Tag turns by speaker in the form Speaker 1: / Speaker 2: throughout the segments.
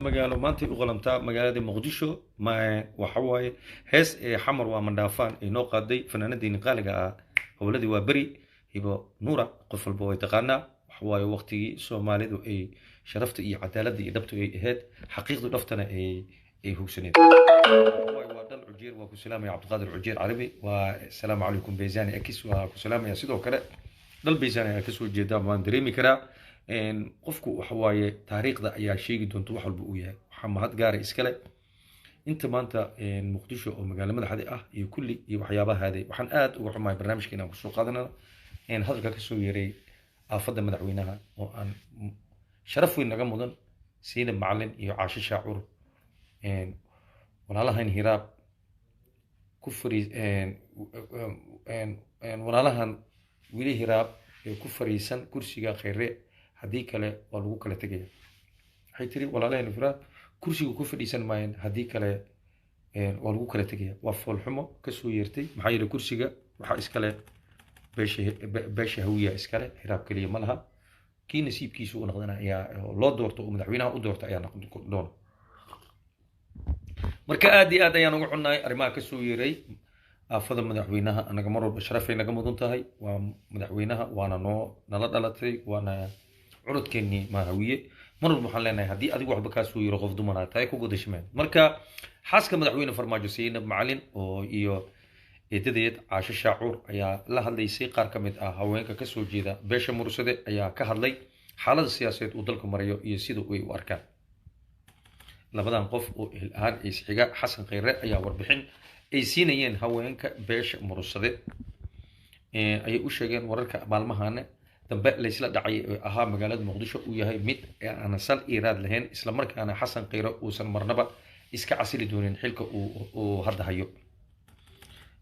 Speaker 1: magaalo maanta u qalantaa magaalada muqdisho waxa waaye hees ee xamar waa mandhaafaan ay noo qaaday fanaanadiini qaaliga ah howladii waa beri hibo nuura qof walba way taqaanaa waxa waaye waqtigii soomaalidu ay sharafta iyo cadaaladda iyo dhabtu ay ahayd xaqiiqdu dhaftana ay hogsaneed waa dal cujeer waa ku salaamaya cabdiqaadir cujeer carabi waa asalaamu calaykum beysani akis waa ku salaamaya sidoo kale dal beysani ayaa kasoo jeedaa waan dareemi karaa qofku waxa waaye taariikhda ayaa sheegi doonta wax walba uu yahay waxaa mahad gaara iskale inta maanta muqdisho oo magaalo madaxda ah iyo kulli iyo waxyaabahaade waxaan aad uga xumahay barnaamijka inaan kusoo qaadanana hadalka kasoo yeeray aafadda madaxweynaha oo aan sharaf weyn naga mudan siinab macalin iyo caasho shaacur walaalahan hiraab ku fariis walaalahan wili hiraab ee ku fariisan kursiga khayre haddii kale waa lagu kala tegaya waxay tiri walaalahan hiraab kursiga ku fadhiisan maayeen haddii kale waa lagu kala tegaya waa foolxumo kasoo yeertay maxaa yeelay kursiga waxaa iskale beesha hawiya iskale hiraab keliya ma laha kii nasiibkiisu u noqdana ayaa loo doorto oo madaxweynaha u doorta ayaa noqon doona marka aad iyo aad ayaan uga xunnahay arrimaha kasoo yeeray aafada madaxweynaha anaga mar walba sharafay naga mudan tahay waa madaxweynaha waana nala dhalatay waana cunudkeennii maahawiye mar walba waxaan leenahay haddii adigu waxba kaa soo yiro qof dumanaa tahay ku godashmeen marka xaaska madaxweyne farmaajo siinab macalin oo iyo eedadeed caasho shaacuur ayaa la hadlaysay qaar ka mid ah haweenka kasoo jeeda beesha mursade ayaa ka hadlay xaalada siyaasadeed uu dalku marayo iyo sida ay u arkaan labadan qof oo ehel ahaan isxiga xasan khayre ayaa warbixin ay siinayeen haweenka beesha mursade ayay u sheegeen wararka maalmahana dambe laysla dhacay ee ahaa magaalada muqdisho uu yahay mid aan sal iraad lahayn isla markaana xasan khayre uusan marnaba iska casili doonin xilka uu hadda hayo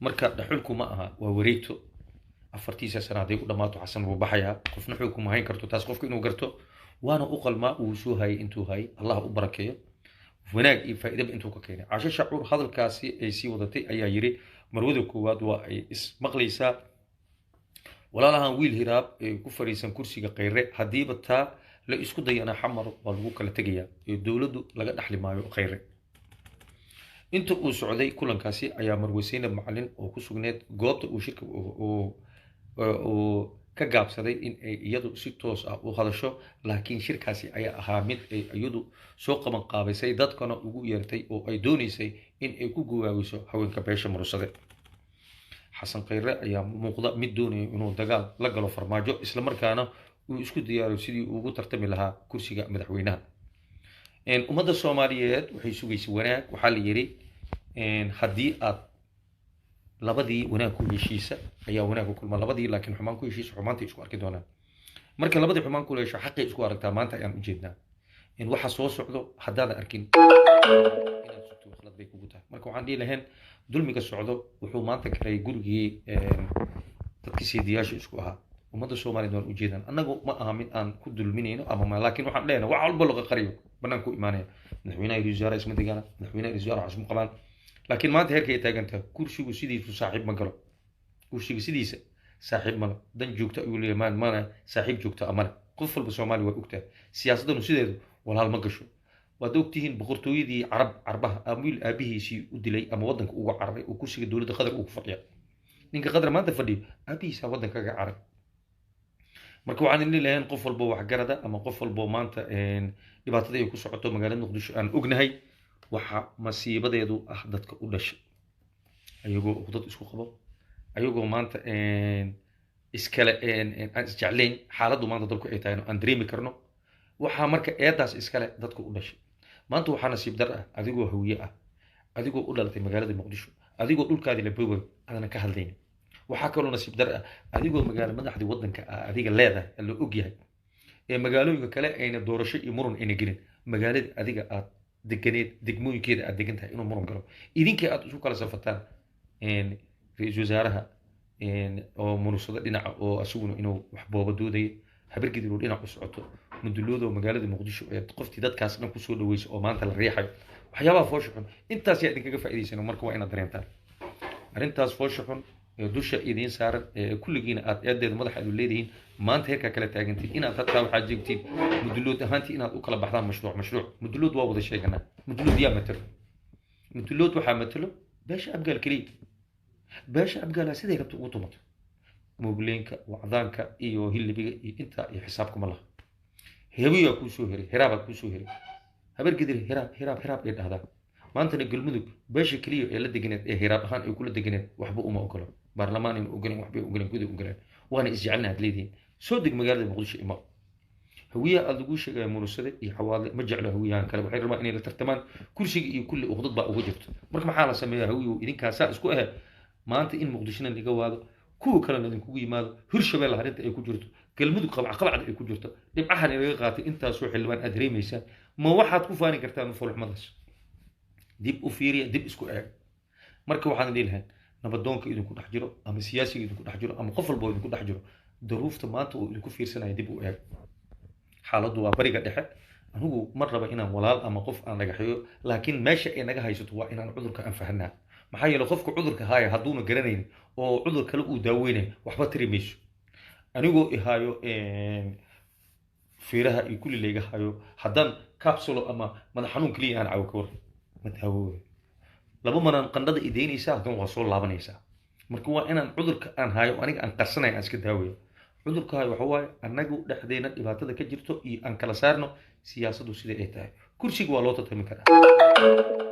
Speaker 1: marka dhaxulku ma aha waa wareegto afartiisa sana hadday u dhammaato xasan wuu baxayaa qofna xukuma hayn karto taas qofka inuu garto waana u qalmaa uu soo hayay intuu hayay allah u barakeeyo wanaag iyo faa'iidaba intuu ka keenay caasho shacuur hadalkaasi ay sii wadatay ayaa yiri marwada koowaad waa ay ismaqlaysaa walaalahan wiil hiraab ee ku fariisan kursiga khayre haddiiba taa la isku dayana xamar waa lagu kala tegayaa ee dowladdu laga dhaxli maayo khayre inta uu socday kulankaasi ayaa marwe siinab macalin oo ku sugneed goobta uu shirka uu ka gaabsaday in ay iyadu si toos ah u hadasho laakiin shirkaasi ayaa ahaa mid ay iyadu soo qaban qaabaysay dadkana ugu yeertay oo ay doonaysay in ay ku gogaawiso haweenka beesha mursade xasan khayre ayaa muuqda mid doonaya inuu dagaal la galo farmaajo isla markaana uu isku diyaariyo sidii uu ugu tartami lahaa kursiga madaxweynaha ummadda soomaaliyeed waxay sugaysay wanaag waxaa la yiri haddii aad labadii wanaag ku heshiisa ayaa wanaag ku kulma labadii laakiin xumaan ku heshiisa xumaanta isku arki doonaan marka labadii xumaan ku leesho xaqay isku aragtaa maanta ayaan u jeednaa in waxa soo socdo haddaadan arkin inaad sugto khalad bay kugu tahay marka waxaan dhihi lahayn dulmiga socdo wuxuu maanta galay gurigii dadkii seediyaasha isku ahaa ummadda soomaaliyeed waan u jeedaan annagu ma aha mid aan ku dulminayno ama laakiin waxaan leenahay wax walba laga qariyo banaan ku imaanaya madaxweynaha iyo wasaaraha isma degaana madaxweynaha iyo wasaaraha isma qabaan laakiin maanta heerka ay taagantaa kursigu sidiisu saaxiib ma galo kursiga sidiisa saaxiib male dan joogta ayuu leeyahay maana saaxiib joogta amale qof walba soomaali waa ogtahay siyaasadanu sideedu walaal ma gasho waad ogtihiin boqortooyadii carbaha wiil aabihiisii u dilay ama waddanka uga cararay oo kursiga dowladda qadar uu ku fadhiya ninka qadar maanta fadhiyo aabihiisaa waddanka kaga caray marka waxaan idin leeyahay qof walba waxgarada ama qof walba maanta dhibaatada ay ku socoto magaalada muqdisho aan ognahay waxa masiibadeedu ah dadka u dhashay ayagoo dad isku qabo ayagoo maanta iskale aan isjeclayn xaaladdu maanta dalku ay tahay aan dareemi karno waxaa marka eedaas iskale dadka u dhashay maanta waxaa nasiib dar ah adigoo hawiye ah adigoo u dhalatay magaalada muqdisho adigoo dhulkaadii la boogay adana ka hadlaynin waxaa kaloo nasiib dar ah adigoo magaalo madaxdii waddanka ah adiga leedahay la og yahay ee magaalooyinka kale ayna doorasho iyo muran ayna gelin magaalada adiga aad deganeed degmooyinkeeda aad degan tahay inuu muran galo idinkii aad isu kala safataan ra-iisul wasaaraha oo murursado dhinaca oo asaguna inuu wax booba doodaya habargid inuu dhinac u socoto muduloodo magaalada muqdisho ee qoftii dadkaas dhan kusoo dhaweysa oo maanta la riixayo waxyaabaha foosha xun intaas yaa idinkaga faa'iidaysan marka waa inaad dareentaan arrintaas foosha xun dusha idiin saaran kulligiina aad eedeeda madaxa aad leedihiin maanta heerkaa kala taagantiin inaad hataa waxaad jeegtiin mudulood ahaantii inaad u kala baxdaan mashruuc mudulood waa wada sheeganaa mudulood yaa matalo mudulood waxaa matalo beesha abgaal keliya beesha abgaala siday rabta ugu tumato mogleenka wacdaanka iyo hilibiga iyo intaa iyo xisaabkuma laha hebiyaa kuu soo heray hiraabaa kuu soo heray habar gidir hiraab ay dhahdaa maantana galmudug beesha keliya ee la deganeed ee hiraab ahaan ay kula deganeed waxba uma ogolo baarlamaan aynu ogoleen waxbay ogoleen guday ogoleen waana isjecelna aad leedihiin soo deg magaalada muqdisho ima hawiyaha aad lagu sheegaya muunusade iyo xawaadle ma jeclo hawiyahan kale waxay rabaan inay la tartamaan kursiga iyo kulli uqdad baa uga jirto marka maxaa la sameeyaa hawiyu idinkaasaa isku ahe maanta in muqdishona laga waado kuwa kalena idinkugu yimaado hirshabeelle arrinta ay ku jirto galmudug qabcada ay ku jirto dhibcahan laga qaatay intaasoo xildhibaan aad dareemaysaan ma waxaad ku faani kartaan foolxumadaas dib u fiiriya dib isku eeg marka waxaan dhihi lahayn nabadoonka idinku dhex jiro ama siyaasiga idinku dhex jiro ama qof walba idinku dhex jiro daruufta maanta uu idinku fiirsanaya dib u eeg xaaladdu waa bariga dhexe anigu mar raba inaan walaal ama qof aan dhagaxeeyo laakiin meesha ay naga haysato waa inaan cudurka aan fahanaa maxaa yeele qofka cudurka haaya hadduuna garanayn oo cudur kale uu daaweynayo waxba tiri mayso anigoo ihaayo fiiraha iyo kulli layga hayo haddaan capsulo ama madax xanuun keliya aan caawo ka war ma daawooyo laba manaan qandhada idaynaysaa haddana waa soo laabanaysaa marka waa inaan cudurka aan hayo aniga aan qarsanay aan iska daawayo cudurka hayo waxa waaye annagu dhexdeena dhibaatada ka jirto iyo aan kala saarno siyaasaddu siday ay tahay kursiga waa loo tartami karaa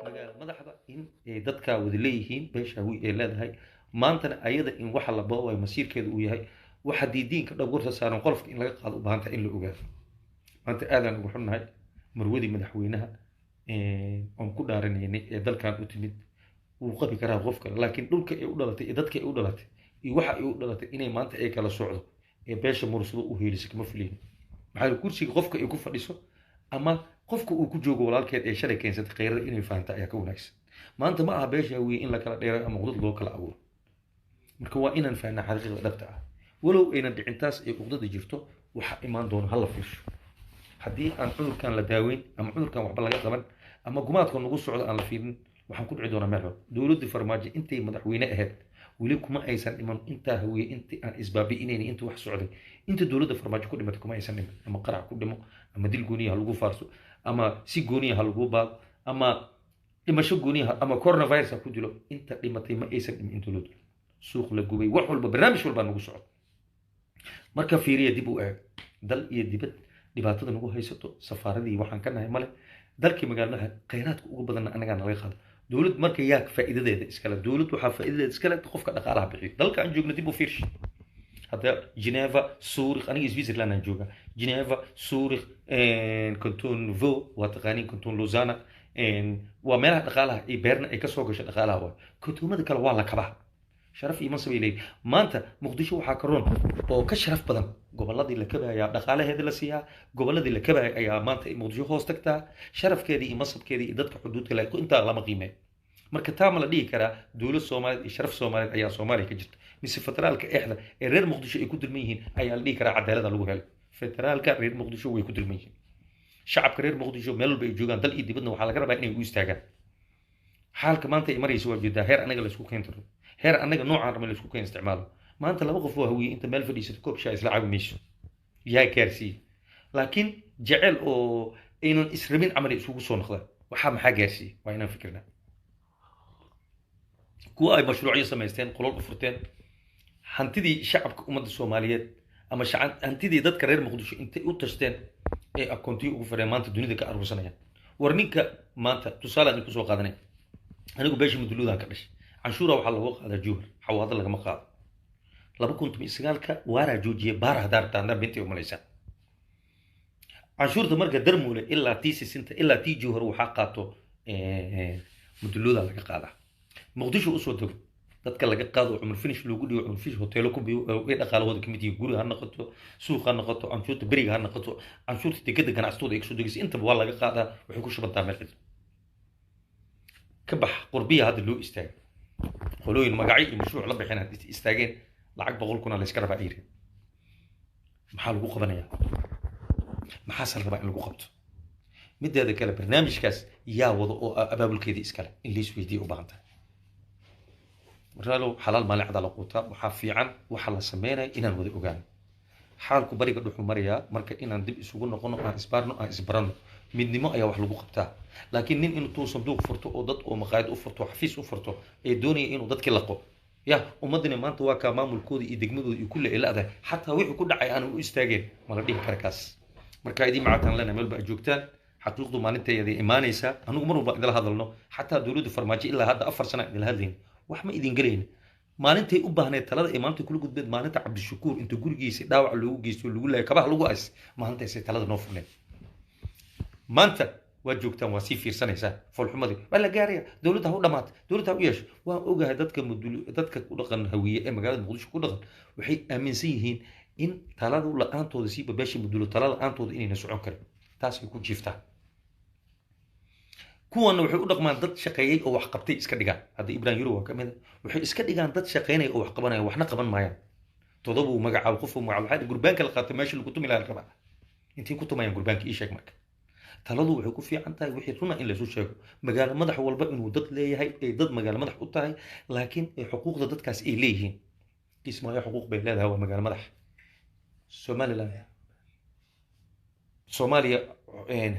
Speaker 1: magaala madaxda in ay dadkaa wada leeyihiin beesha hawi ay leedahay maantana ayada in waxa la boobayo masiirkeeda uu yahay waxa diidiinka dhowrta saaran qolofka in laga qaado u baahan tahay in la ogaado maanta aadaan ugu xunnahay marwadii madaxweynaha oon ku dhaaranaynay ee dalkan u timid wuu qabi karaa qof kale laakiin dhulka ay u dhalatay iyo dadka ay u dhalatay iyo waxa ay u dhalatay inay maanta ay kala socdo ee beesha mursado u heeliso kama filayn maxaa kursiga qofka ay ku fadhiso ama qofka uu ku joogo walaalkeed ee shalay keensatay khayrada inay fahantaa ayaa ka wanaagsan maanta ma aha beesha hawiye in la kala dheeray ama uqdad loo kala abuuro marka waa inaan fahnaa xaqiiqda dhabta ah walow aynan dhicintaas ay uqdada jirto waxa imaan doona hala fiirsho haddii aan cudurkan la daaweyn ama cudurkan waxba laga qaban ama gumaadka nagu socdo aan la fiirin waxaan ku dhici doonaa meel dowladda farmaajo intay madaxweyne ahayd weli kuma aysan dhiman intaa hawiye intii aan isbaabi'inayn inta wax socday inta dowladda farmaajo ku dhimatay kuma aysan dhiman ama qarac ku dhimo ama dil gooniya ha lagu faarso ama si gooniya ha lagu baado ama dhimasho gooniya ama coronavirus ha ku dilo inta dhimatay ma aysan dhimin in dowladdu suuq la gubay wax walba barnaamij walbaa nagu socdo marka fiiriya dib u eeg dal iyo dibad dhibaatada nagu haysato safaaradii waxaan ka nahay male dalkii magaalada khayraadka ugu badanna anagaa nalaga qaado dowlad marka yaa faa'iidadeeda iskale dowlad waxaa faa'iidadeeda iskale qofka dhaqaalaha bixiyo dalka aan joogno dib u fiirshi hadda Geneva Zurich aniga Switzerland aan joogaa Geneva Zurich canton Vaud waa taqaaniin canton Lausanne waa meelaha dhaqaalaha iyo beerna ay kasoo gasho dhaqaalaha waa kantoomada kale waa la kabaa sharaf iyo mansab ay leeyihiin maanta muqdisho waxaa ka roon oo ka sharaf badan gobolladii la kabayaa dhaqaalaheeda la siiyaa gobolladii la kabaya ayaa maanta muqdisho hoos tagtaa sharafkeedii iyo mansabkeedii iyo dadka xuduudka leh intaa lama qiimeeyo marka taa ma la dhihi karaa dowlad Soomaaliyeed iyo sharaf Soomaaliyeed ayaa Soomaaliya ka jirta mise federaalka eexda ee reer muqdisho ay ku dulman yihiin ayaa la dhihi karaa cadaalad lagu helo federaalka reer muqdisho way ku dulman yihiin shacabka reer muqdisho meel walba ay joogaan dal iyo dibadna waxaa laga rabaa inay u istaagaan xaalka maanta ay marayso waa jeedaa heer anaga la isku keentiro heer anaga noocaan rabay la isku keen isticmaalo maanta laba qof oo hawiye inta meel fadhiisato koob shaa isla caawi mayso yaa gaarsiiye laakiin jecel oo aynan israbin camal isugu soo noqdaan waxaa maxaa gaarsiiye waa inaan fikirnaa kuwa ay mashruucyo samaysteen qolol u furteen hantidii shacabka ummadda Soomaaliyeed ama hantidii dadka reer muqdisho intay u tashteen ee akoontiyo ugu fadhiyaan maanta dunida ka arursanayaan war ninka maanta tusaale aan ku soo qaadanay anigu beesha muduluudaan ka dhashay canshuura waxaa lagu qaadaa juhar xawaado lagama qaado 2009ka waaraa joojiyay baara daartaana bintii umalaysaa canshuurta marka darmuule ilaa tii sisinta ilaa tii juhar waxaa qaato muduluuda laga qaadaa muqdisho usoo dego dadka laga qaado cumar finish loogu dhigo cumar finish hoteelo ku biyo ee dhaqaalahooda kamid yihiin guri ha noqoto suuq ha noqoto canshuurta beriga ha noqoto canshuurta dekedda ganacsatooda ay kusoo degaysa intaba waa laga qaadaa waxay ku shubantaa meel cid ka bax qurbiya hadda loo istaagay qolooyin magacyo iyo mashruuc la bixin hadda istaageen lacag 100 kun la iska rabaa iirin maxaa lagu qabanayaa maxaa sal rabaa in lagu qabto mideeda kale barnaamijkaas yaa wada oo abaabulkeedii iskale in la isweydiiyo u baahan tahay walaalow xalaal maalin cada la quutaa waxaa fiican waxa la sameynaya inaan wada ogaano xaalku bariga dhuxu marayaa marka inaan dib isugu noqono aan isbaarno aan isbarano midnimo ayaa wax lagu qabtaa laakiin nin intuu sanduuq furto oo dad oo maqaayad u furto xafiis u furto ee doonaya inuu dadkii laqo ya ummadina maanta waa kaa maamulkooda iyo degmadooda iyo kulle ay la-dahay xataa wixii ku dhacay aanan u istaageen mala dhihi kara kaas marka idin macataan lena meel ba joogtaan xaqiiqdu maalinteeday imaanaysaa anugu mar walba idila hadalno xataa dowladdu farmaajo ilaa hadda 4 sano idila hadlayn wax ma idin galayna maalintay u baahneed talada ee maanta kula gudbeed maalinta cabdishakuur inta gurigiisa dhaawac loogu geysto lagu leeyahay kabaha lagu as maalintaasay talada noo furneed maanta waa joogtaan waa sii fiirsanaysaa foolxumadii waa la gaaraya dowladda ha u dhamaata dowladda ha u yeesho waan ogahay dadka ku dhaqan hawiye ee magaalada muqdisho ku dhaqan waxay aaminsan yihiin in talada la-aantooda siiba beesha mudulo tala la-aantooda inayna socon karin taasay ku jiiftaan kuwana waxay u dhaqmaan dad shaqeeyay oo wax qabtay iska dhigaan hadda ibrahim yuro waa ka mid ah waxay iska dhigaan dad shaqeynaya oo wax qabanaya waxna qaban maayaan todoba uu magacaabo qof uu magacaabo waxaa gurbaanka la qaatay meesha lagu tumi lahaa rabaa intii ku tumayaan gurbaanka ii sheeg marka taladu waxay ku fiican tahay wixii runa in laysu sheego magaalo madax walba inuu dad leeyahay ay dad magaalo madax u tahay laakiin xuquuqda dadkaas ay leeyihiin kismaayo xuquuq bay leedahay waa magaalo madax somaliland soomaaliya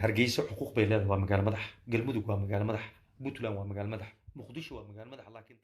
Speaker 1: hargeysa xuquuq bay leedahay waa magaalo madax galmudug waa magaalo madax puntland waa magaalo madax muqdisho waa magaalo madax laakiin